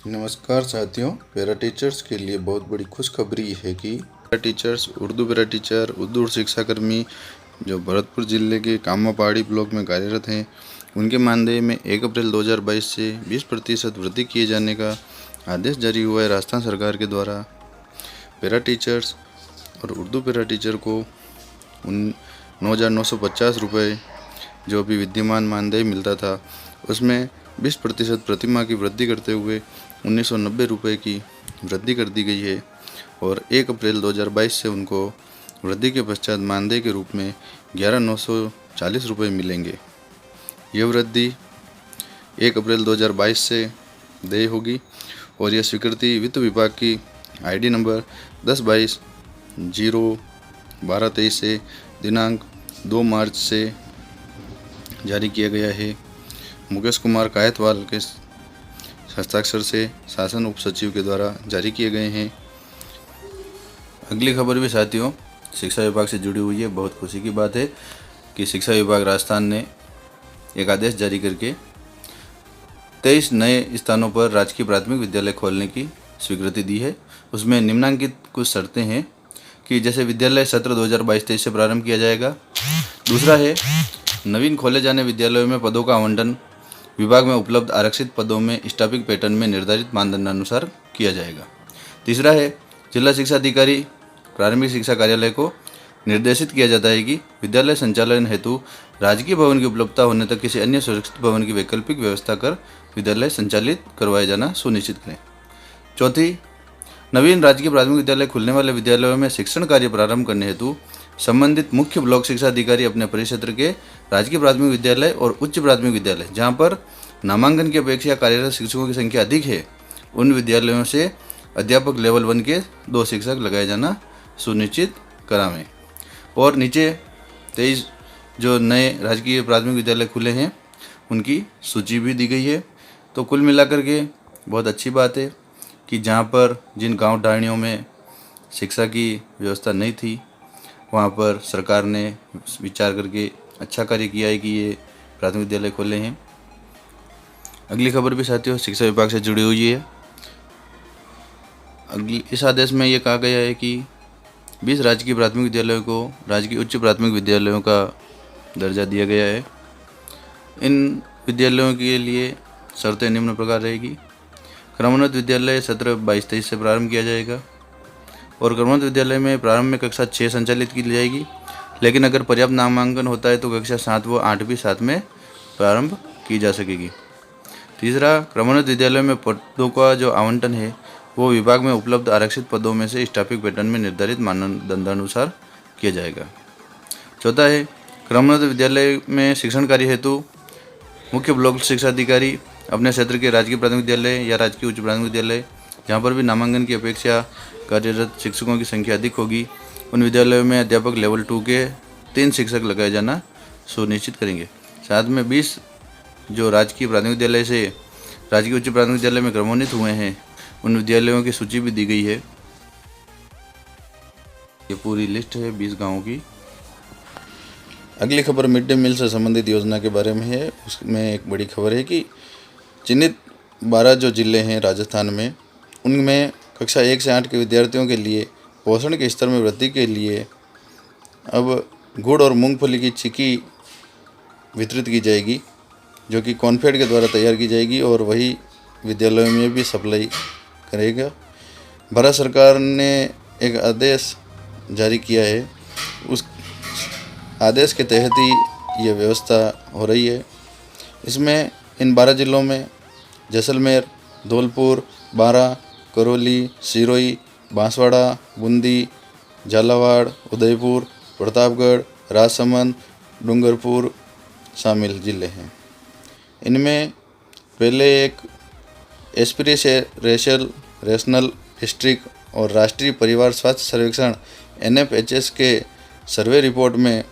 नमस्कार साथियों, para teachers के लिए बहुत बड़ी खुशखबरी है कि para teachers para teacher Urdu शिक्षाकर्मी जो भरतपुर जिले के कामा पहाड़ी ब्लॉक में कार्यरत हैं, उनके मानदेय में 1 अप्रैल 2022 से 20% वृद्धि किए जाने का आदेश जारी हुआ है राजस्थान सरकार के द्वारा। पैरा टीचर्स और उर्दू पैरा टीचर को उन 9,950 रुपये जो भी विद्यमान मानदेय मिलता था उसमें 20% प्रतिमाह की वृद्धि करते हुए 1,990 रुपये की वृद्धि कर दी गई है और 1 अप्रैल 2022 से उनको वृद्धि के पश्चात मानदेय के रूप में 11,940 रुपये मिलेंगे। यह वृद्धि 1 अप्रैल 2022 से देय होगी और यह स्वीकृति वित्त विभाग की ID नंबर 10/22/0/12/23 से दिनांक 2 मार्च से जारी किया गया है। मुकेश कुमार कायतवाल के हस्ताक्षर से शासन उप सचिव के द्वारा जारी किए गए हैं। अगली खबर भी साथियों शिक्षा विभाग से जुड़ी हुई है। बहुत खुशी की बात है कि शिक्षा विभाग राजस्थान ने एक आदेश जारी करके 23 नए स्थानों पर राजकीय प्राथमिक विद्यालय खोलने की स्वीकृति दी है। उसमें निम्नलिखित कुछ शर्तें हैं कि जैसे विद्यालय सत्र 2022-23 से प्रारंभ किया जाएगा। दूसरा है नवीन खोले जाने विद्यालयों में पदों का आवंटन विभाग में उपलब्ध आरक्षित पदों में स्टाफिंग पैटर्न में निर्धारित मानदंडानुसार किया जाएगा। तीसरा है जिला शिक्षा अधिकारी प्रारंभिक शिक्षा कार्यालय को निर्देशित किया जाता है कि विद्यालय संचालन हेतु राजकीय भवन की उपलब्धता होने तक किसी अन्य सुरक्षित भवन की वैकल्पिक व्यवस्था कर विद्यालय संचालित करवाया जाना सुनिश्चित करें। चौथी, नवीन राजकीय प्राथमिक विद्यालय खुलने वाले विद्यालयों में शिक्षण कार्य प्रारंभ करने हेतु संबंधित मुख्य ब्लॉक शिक्षा अधिकारी अपने परिक्षेत्र के राजकीय प्राथमिक विद्यालय और उच्च प्राथमिक विद्यालय जहां पर नामांकन की अपेक्षा कार्यरत शिक्षकों की संख्या अधिक है उन विद्यालयों से अध्यापक लेवल 1 के 2 शिक्षक लगाए जाना सुनिश्चित करावें। और नीचे 23 जो नए राजकीय प्राथमिक विद्यालय खुले हैं उनकी सूची भी दी गई है। तो कुल मिलाकर के बहुत अच्छी बात है कि जहाँ पर जिन गांव ढाणियों में शिक्षा की व्यवस्था नहीं थी वहाँ पर सरकार ने विचार करके अच्छा कार्य किया है कि ये प्राथमिक विद्यालय खोले हैं। अगली खबर भी साथियों शिक्षा विभाग से जुड़ी हुई है। इस आदेश में ये कहा गया है कि 20 राजकीय प्राथमिक विद्यालयों को राजकीय उच्च प्राथमिक विद्यालयों का दर्जा दिया गया है। इन विद्यालयों के लिए शर्तें निम्न प्रकार रहेगी। क्रमोन्नत विद्यालय सत्र 22-23 से प्रारंभ किया जाएगा और क्रमोन्नत विद्यालय में प्रारंभ में कक्षा 6 संचालित की जाएगी, लेकिन अगर पर्याप्त नामांकन होता है तो कक्षा 7 व 8 भी साथ में प्रारंभ की जा सकेगी। तीसरा, क्रमोन्नत विद्यालयों में पदों का जो आवंटन है वो विभाग में उपलब्ध आरक्षित पदों में से स्टाफिंग पैटर्न में निर्धारित मानदंडानुसार किया जाएगा। चौथा है क्रमोन्नत विद्यालय में शिक्षण कार्य हेतु मुख्य ब्लॉक शिक्षा अधिकारी अपने क्षेत्र के राजकीय प्राथमिक विद्यालय या राजकीय उच्च प्राथमिक विद्यालय जहाँ पर भी नामांकन की अपेक्षा कार्यरत शिक्षकों की संख्या अधिक होगी उन विद्यालयों में अध्यापक लेवल 2 के 3 शिक्षक लगाए जाना सुनिश्चित करेंगे। साथ में 20 जो राजकीय प्राथमिक विद्यालय से राजकीय उच्च प्राथमिक विद्यालय में क्रमोन्नत हुए हैं उन विद्यालयों की सूची भी दी गई है। ये पूरी लिस्ट है 20 गाँवों की। अगली खबर मिड डे मील से संबंधित योजना के बारे में है। उसमें एक बड़ी खबर है कि चिन्हित 12 जो जिले हैं राजस्थान में उनमें कक्षा 1 से 8 के विद्यार्थियों के लिए पोषण के स्तर में वृद्धि के लिए अब गुड़ और मूंगफली की चिक्की वितरित की जाएगी जो कि कॉन्फेड के द्वारा तैयार की जाएगी और वही विद्यालयों में भी सप्लाई करेगा। भारत सरकार ने एक आदेश जारी किया है, उस आदेश के तहत ही ये व्यवस्था हो रही है। इसमें इन 12 जिलों में जैसलमेर, धौलपुर, बारां, करौली, सिरोही, बांसवाड़ा, बूंदी, झालावाड़, उदयपुर, प्रतापगढ़, राजसमंद, डूंगरपुर शामिल जिले हैं। इनमें पहले एक रेशनल डिस्ट्रिक्ट और राष्ट्रीय परिवार स्वास्थ्य सर्वेक्षण NFHS के सर्वे रिपोर्ट में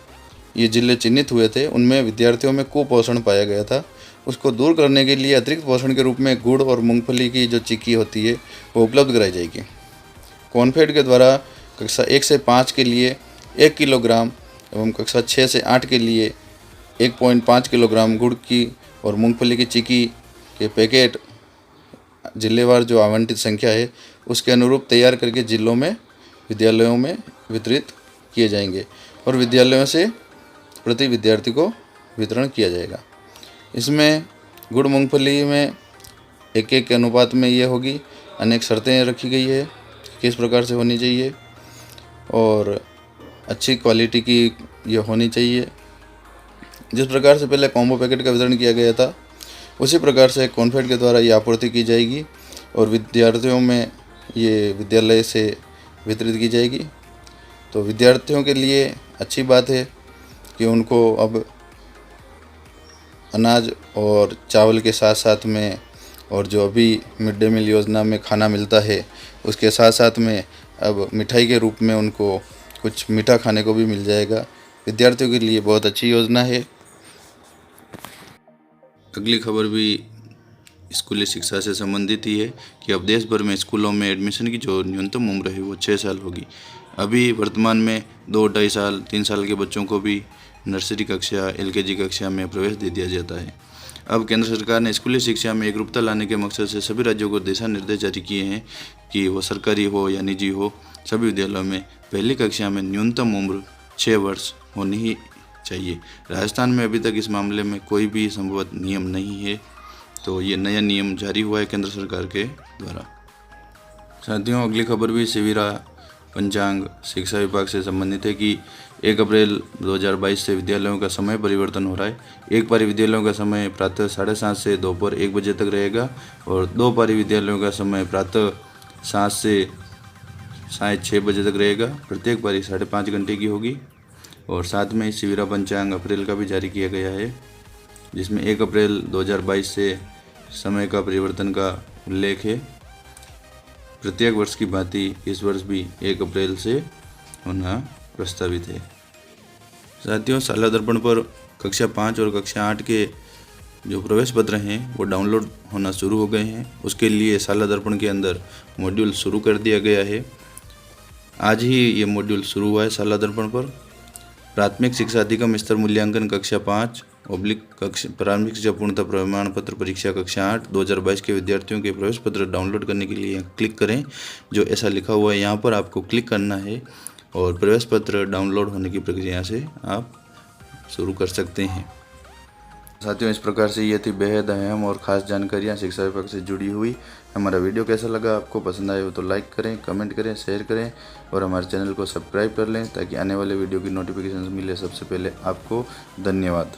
ये जिले चिन्हित हुए थे। उनमें विद्यार्थियों में कुपोषण पाया गया था। उसको दूर करने के लिए अतिरिक्त पोषण के रूप में गुड़ और मूंगफली की जो चिक्की होती है वो उपलब्ध कराई जाएगी। कॉन्फेड के द्वारा कक्षा 1 से 5 के लिए 1 किलोग्राम एवं कक्षा 6 से 8 के लिए 1.5 किलोग्राम गुड़ की और मूंगफली की चिक्की के पैकेट जिलेवार जो आवंटित संख्या है उसके अनुरूप तैयार करके जिलों में विद्यालयों में वितरित किए जाएंगे और विद्यालयों से प्रति विद्यार्थी को वितरण किया जाएगा। इसमें गुड़ मूंगफली में 1:1 के अनुपात में ये होगी। अनेक शर्तें रखी गई है किस प्रकार से होनी चाहिए और अच्छी क्वालिटी की ये होनी चाहिए। जिस प्रकार से पहले कॉम्बो पैकेट का वितरण किया गया था उसी प्रकार से कॉन्फेड के द्वारा ये आपूर्ति की जाएगी और विद्यार्थियों में ये विद्यालय से वितरित की जाएगी। तो विद्यार्थियों के लिए अच्छी बात है कि उनको अब अनाज और चावल के साथ साथ में और जो अभी मिड डे मील योजना में खाना मिलता है उसके साथ साथ में अब मिठाई के रूप में उनको कुछ मीठा खाने को भी मिल जाएगा। विद्यार्थियों के लिए बहुत अच्छी योजना है। अगली खबर भी स्कूली शिक्षा से संबंधित ही है कि अब देश भर में स्कूलों में एडमिशन की जो न्यूनतम उम्र है वो 6 साल होगी। अभी वर्तमान में 2, 2.5 साल 3 साल के बच्चों को भी नर्सरी कक्षा LKG कक्षा में प्रवेश दे दिया जाता है। अब केंद्र सरकार ने स्कूली शिक्षा में एकरूपता लाने के मकसद से सभी राज्यों को दिशा निर्देश जारी किए हैं कि वो सरकारी हो या निजी हो, सभी विद्यालयों में पहली कक्षा में न्यूनतम उम्र 6 वर्ष होनी ही चाहिए। राजस्थान में अभी तक इस मामले में कोई भी संभवत नियम नहीं है, तो ये नया नियम जारी हुआ है केंद्र सरकार के द्वारा। साथियों, अगली खबर भी सवेरा पंचांग शिक्षा विभाग से संबंधित है कि 1 अप्रैल 2022 से विद्यालयों का समय परिवर्तन हो रहा है। एक पारी विद्यालयों का समय प्रातः 7:30 से दोपहर 1 बजे तक रहेगा और 2 पारी विद्यालयों का समय प्रातः 7 से साढ़े 6 बजे तक रहेगा। प्रत्येक पारी 5.5 घंटे की होगी और साथ में सवेरा पंचांग अप्रैल का भी जारी किया गया है जिसमें 1 अप्रैल 2022 से समय का परिवर्तन का उल्लेख है। प्रत्येक वर्ष की भांति इस वर्ष भी 1 अप्रैल से होना प्रस्तावित है। साथियों, शाला दर्पण पर कक्षा 5 और कक्षा 8 के जो प्रवेश पत्र हैं वो डाउनलोड होना शुरू हो गए हैं। उसके लिए शाला दर्पण के अंदर मॉड्यूल शुरू कर दिया गया है। आज ही ये मॉड्यूल शुरू हुआ है शाला दर्पण पर। प्राथमिक शिक्षा अधिगम स्तर मूल्यांकन कक्षा 5 प्रारंभिक शिक्षा पूर्णता प्रमाण पत्र परीक्षा कक्षा 8 2022 के विद्यार्थियों के प्रवेश पत्र डाउनलोड करने के लिए क्लिक करें। जो ऐसा लिखा हुआ है यहाँ पर आपको क्लिक करना है और प्रवेश पत्र डाउनलोड होने की प्रक्रिया से आप शुरू कर सकते हैं। साथियों, इस प्रकार से ये थी बेहद अहम और ख़ास जानकारियाँ शिक्षा विभाग से जुड़ी हुई। हमारा वीडियो कैसा लगा, आपको पसंद आए हो तो लाइक करें, कमेंट करें, शेयर करें और हमारे चैनल को सब्सक्राइब कर लें ताकि आने वाले वीडियो की नोटिफिकेशन मिले सबसे पहले आपको। धन्यवाद।